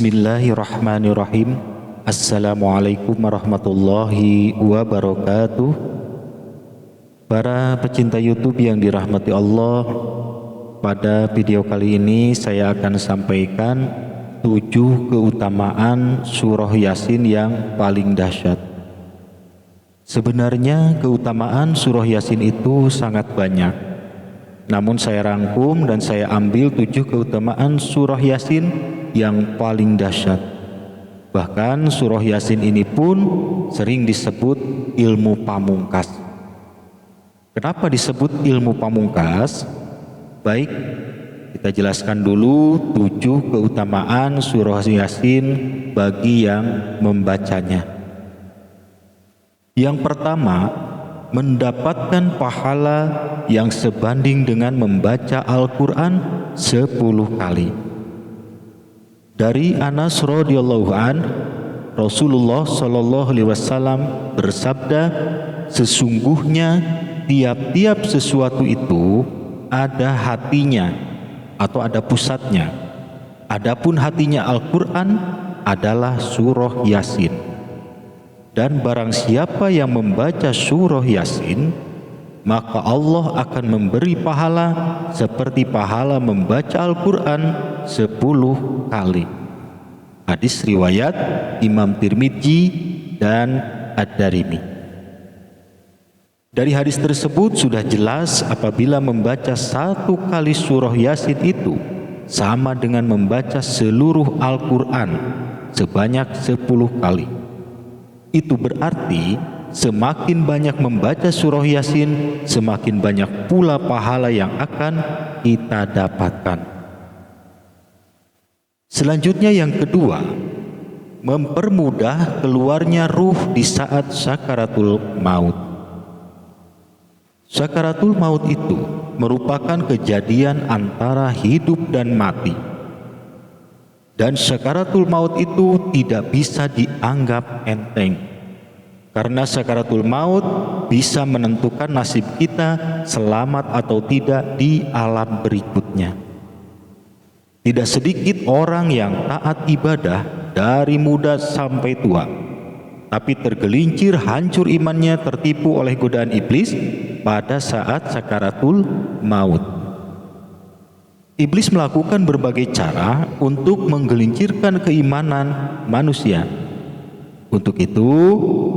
Bismillahirrahmanirrahim. Assalamualaikum warahmatullahi wabarakatuh. Para pecinta YouTube yang dirahmati Allah, pada video kali ini saya akan sampaikan 7 keutamaan surah Yasin yang paling dahsyat. Sebenarnya keutamaan surah Yasin itu sangat banyak, namun saya rangkum dan saya ambil 7 keutamaan surah Yasin yang paling dahsyat. Bahkan surah Yasin ini pun sering disebut ilmu pamungkas. Kenapa disebut ilmu pamungkas? Baik, kita jelaskan dulu 7 keutamaan surah Yasin bagi yang membacanya. Yang pertama, mendapatkan pahala yang sebanding dengan membaca Al-Quran 10 kali. Dari Anas radhiyallahu an, Rasulullah shallallahu alaihi wasallam bersabda, sesungguhnya tiap-tiap sesuatu itu ada hatinya atau ada pusatnya. Adapun hatinya Al-Quran adalah surah Yasin. Dan barang siapa yang membaca surah Yasin, maka Allah akan memberi pahala seperti pahala membaca Al-Quran 10 kali. Hadis riwayat Imam Tirmidzi dan Ad-Darimi. Dari hadis tersebut sudah jelas apabila membaca 1 kali surah Yasin itu sama dengan membaca seluruh Al-Quran sebanyak 10 kali. Itu berarti semakin banyak membaca surah Yasin, semakin banyak pula pahala yang akan kita dapatkan. Selanjutnya yang kedua, mempermudah keluarnya ruh di saat sakaratul maut. Sakaratul maut itu merupakan kejadian antara hidup dan mati. Dan sakaratul maut itu tidak bisa dianggap enteng. Karena sakaratul maut bisa menentukan nasib kita selamat atau tidak di alam berikutnya. Tidak sedikit orang yang taat ibadah dari muda sampai tua, tapi tergelincir, hancur imannya, tertipu oleh godaan iblis pada saat sakaratul maut. Iblis melakukan berbagai cara untuk menggelincirkan keimanan manusia. Untuk itu,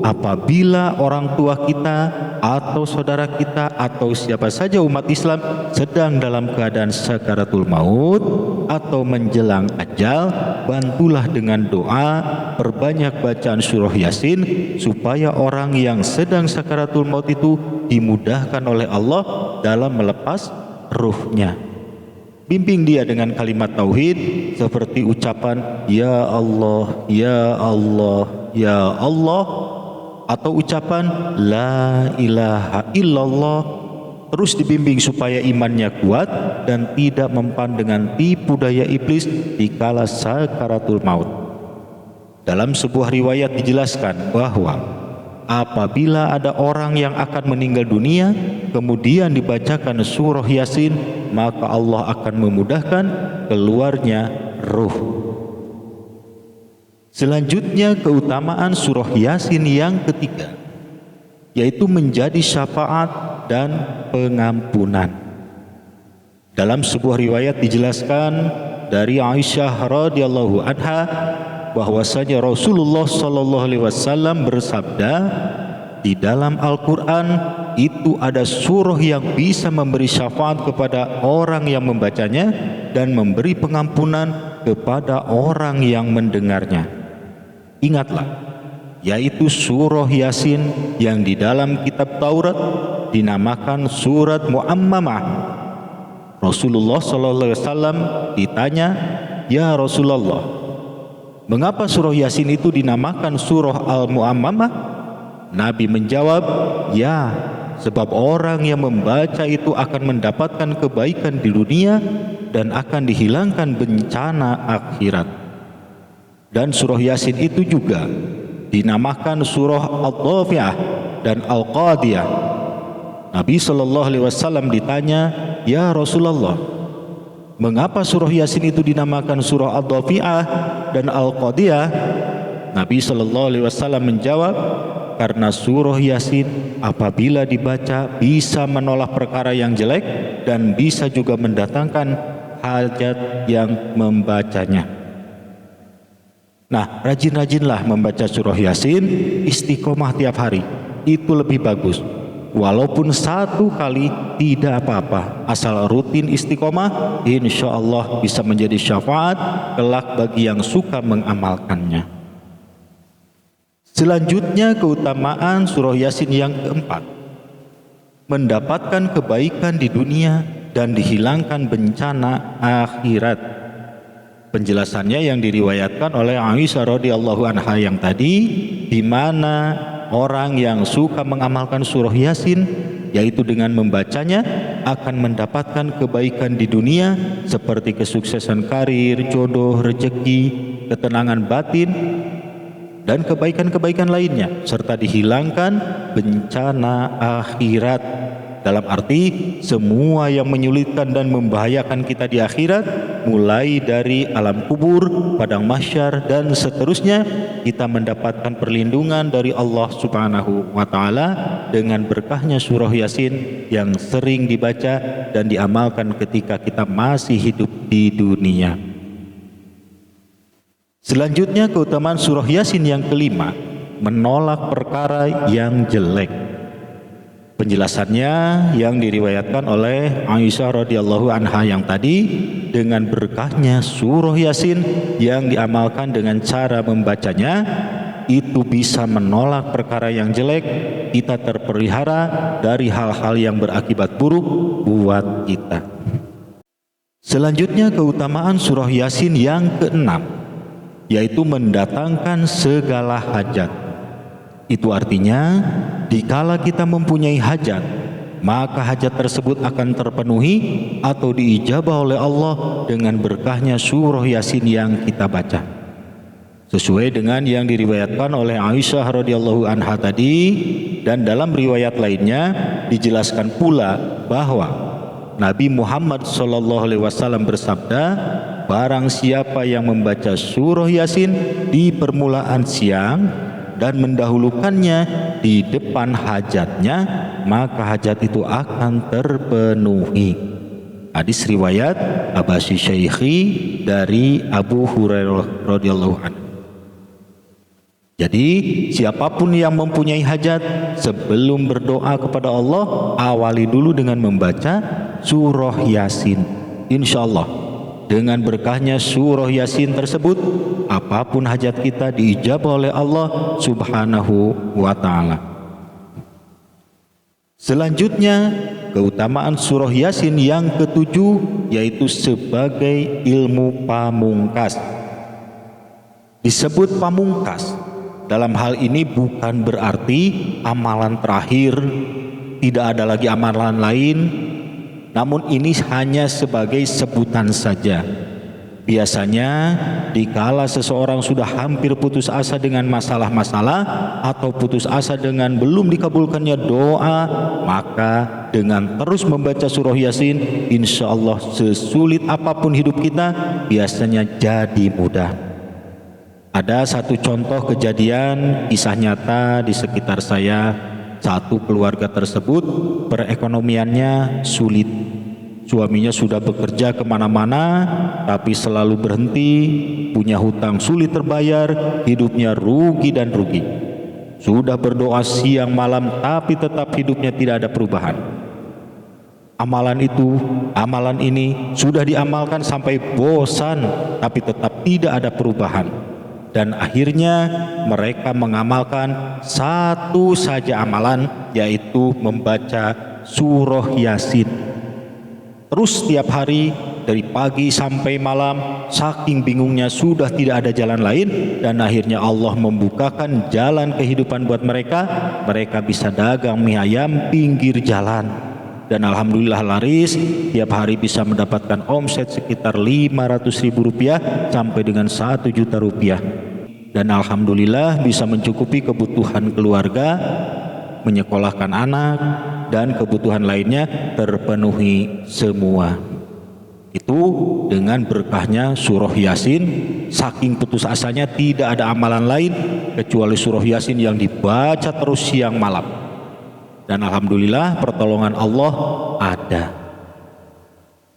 apabila orang tua kita atau saudara kita atau siapa saja umat Islam sedang dalam keadaan sakaratul maut atau menjelang ajal, bantulah dengan doa, perbanyak bacaan surah Yasin supaya orang yang sedang sakaratul maut itu dimudahkan oleh Allah dalam melepas ruhnya. Bimbing dia dengan kalimat tauhid seperti ucapan ya Allah, ya Allah, ya Allah, atau ucapan la ilaha illallah. Terus dibimbing supaya imannya kuat dan tidak mempan dengan tipu daya iblis dikala sakaratul maut. Dalam sebuah riwayat dijelaskan bahwa apabila ada orang yang akan meninggal dunia kemudian dibacakan surah Yasin, maka Allah akan memudahkan keluarnya ruh. Selanjutnya keutamaan surah Yasin yang ketiga, yaitu menjadi syafaat dan pengampunan. Dalam sebuah riwayat dijelaskan dari Aisyah radhiyallahu anha bahwasanya Rasulullah shallallahu alaihi wasallam bersabda, di dalam Al-Quran itu ada surah yang bisa memberi syafaat kepada orang yang membacanya dan memberi pengampunan kepada orang yang mendengarnya. Ingatlah, yaitu surah Yasin yang di dalam kitab Taurat dinamakan surat Muammamah. Rasulullah SAW ditanya, ya Rasulullah, mengapa surah Yasin itu dinamakan surah Al-Muammamah? Nabi menjawab, ya, sebab orang yang membaca itu akan mendapatkan kebaikan di dunia dan akan dihilangkan bencana akhirat. Dan surah Yasin itu juga dinamakan surah Al-Dhafi'ah dan Al-Qadiyah. Nabi SAW ditanya, ya Rasulullah, Mengapa surah Yasin itu dinamakan surah Ad-Dhafi'ah dan Al-Qadiyah? Nabi Shallallahu Alaihi Wasallam menjawab, karena surah Yasin apabila dibaca bisa menolak perkara yang jelek dan bisa juga mendatangkan hajat yang membacanya. Nah, rajin-rajinlah membaca surah Yasin, istiqomah tiap hari, itu lebih bagus. Walaupun satu kali tidak apa-apa, asal rutin istiqomah, insya Allah bisa menjadi syafaat kelak bagi yang suka mengamalkannya. Selanjutnya keutamaan surah Yasin yang keempat, mendapatkan kebaikan di dunia dan dihilangkan bencana akhirat. Penjelasannya yang diriwayatkan oleh Aisyah radhiyallahu anha yang tadi, di mana orang yang suka mengamalkan surah Yasin, yaitu dengan membacanya, akan mendapatkan kebaikan di dunia seperti kesuksesan karir, jodoh, rezeki, ketenangan batin, dan kebaikan-kebaikan lainnya, serta dihilangkan bencana akhirat. Dalam arti semua yang menyulitkan dan membahayakan kita di akhirat, mulai dari alam kubur, padang mahsyar, dan seterusnya, kita mendapatkan perlindungan dari Allah Subhanahu wa Ta'ala dengan berkahnya surah Yasin yang sering dibaca dan diamalkan ketika kita masih hidup di dunia. Selanjutnya keutamaan surah Yasin yang kelima, menolak perkara yang jelek. Penjelasannya yang diriwayatkan oleh Aisyah radhiyallahu anha yang tadi, dengan berkahnya surah Yasin yang diamalkan dengan cara membacanya, itu bisa menolak perkara yang jelek, kita terpelihara dari hal-hal yang berakibat buruk buat kita. Selanjutnya keutamaan surah Yasin yang keenam, yaitu mendatangkan segala hajat. Itu artinya, dikala kita mempunyai hajat, maka hajat tersebut akan terpenuhi atau diijabah oleh Allah dengan berkahnya surah Yasin yang kita baca. Sesuai dengan yang diriwayatkan oleh Aisyah radhiyallahu anha tadi, dan dalam riwayat lainnya dijelaskan pula bahwa Nabi Muhammad SAW bersabda, barang siapa yang membaca surah Yasin di permulaan siang dan mendahulukannya di depan hajatnya, maka hajat itu akan terpenuhi. Hadis riwayat Abasy Syaikhi dari Abu Hurairah radhiyallahu anhu. Jadi siapapun yang mempunyai hajat, sebelum berdoa kepada Allah, awali dulu dengan membaca surah Yasin. Insya Allah dengan berkahnya surah Yasin tersebut, apapun hajat kita diijabah oleh Allah Subhanahu wa Ta'ala. Selanjutnya keutamaan surah Yasin yang ketujuh, yaitu sebagai ilmu pamungkas. Disebut pamungkas dalam hal ini bukan berarti amalan terakhir, tidak ada lagi amalan lain, namun ini hanya sebagai sebutan saja. Biasanya dikala seseorang sudah hampir putus asa dengan masalah-masalah atau putus asa dengan belum dikabulkannya doa, maka dengan terus membaca surah Yasin, insya Allah sesulit apapun hidup kita biasanya jadi mudah. Ada satu contoh kejadian kisah nyata di sekitar saya. Satu keluarga tersebut perekonomiannya sulit. Suaminya sudah bekerja kemana-mana, tapi selalu berhenti, punya hutang sulit terbayar, hidupnya rugi dan rugi. Sudah berdoa siang malam, tapi tetap hidupnya tidak ada perubahan. Amalan ini sudah diamalkan sampai bosan, tapi tetap tidak ada perubahan. Dan akhirnya mereka mengamalkan satu saja amalan, yaitu membaca surah Yasin. Terus setiap hari dari pagi sampai malam, saking bingungnya sudah tidak ada jalan lain, dan akhirnya Allah membukakan jalan kehidupan buat mereka. Mereka bisa dagang mie ayam pinggir jalan, dan alhamdulillah laris, tiap hari bisa mendapatkan omset sekitar Rp500.000 sampai dengan Rp1.000.000. Dan alhamdulillah bisa mencukupi kebutuhan keluarga, menyekolahkan anak, dan kebutuhan lainnya terpenuhi semua. Itu dengan berkahnya surah Yasin, saking putus asanya tidak ada amalan lain kecuali surah Yasin yang dibaca terus siang malam. Dan alhamdulillah pertolongan Allah ada.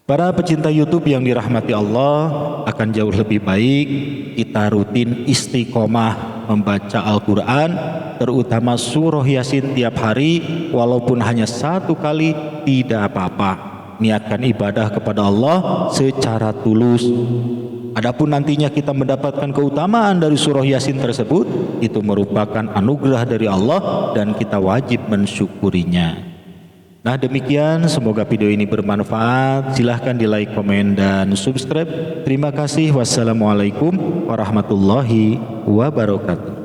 Para pecinta YouTube yang dirahmati Allah, akan jauh lebih baik kita rutin istiqomah membaca Al-Quran, terutama surah Yasin tiap hari, walaupun hanya 1 kali tidak apa-apa. Niatkan ibadah kepada Allah secara tulus. Adapun nantinya kita mendapatkan keutamaan dari surah Yasin tersebut, itu merupakan anugerah dari Allah dan kita wajib mensyukurinya. Nah demikian, semoga video ini bermanfaat. Silahkan di like, komen, dan subscribe. Terima kasih. Wassalamualaikum warahmatullahi wabarakatuh.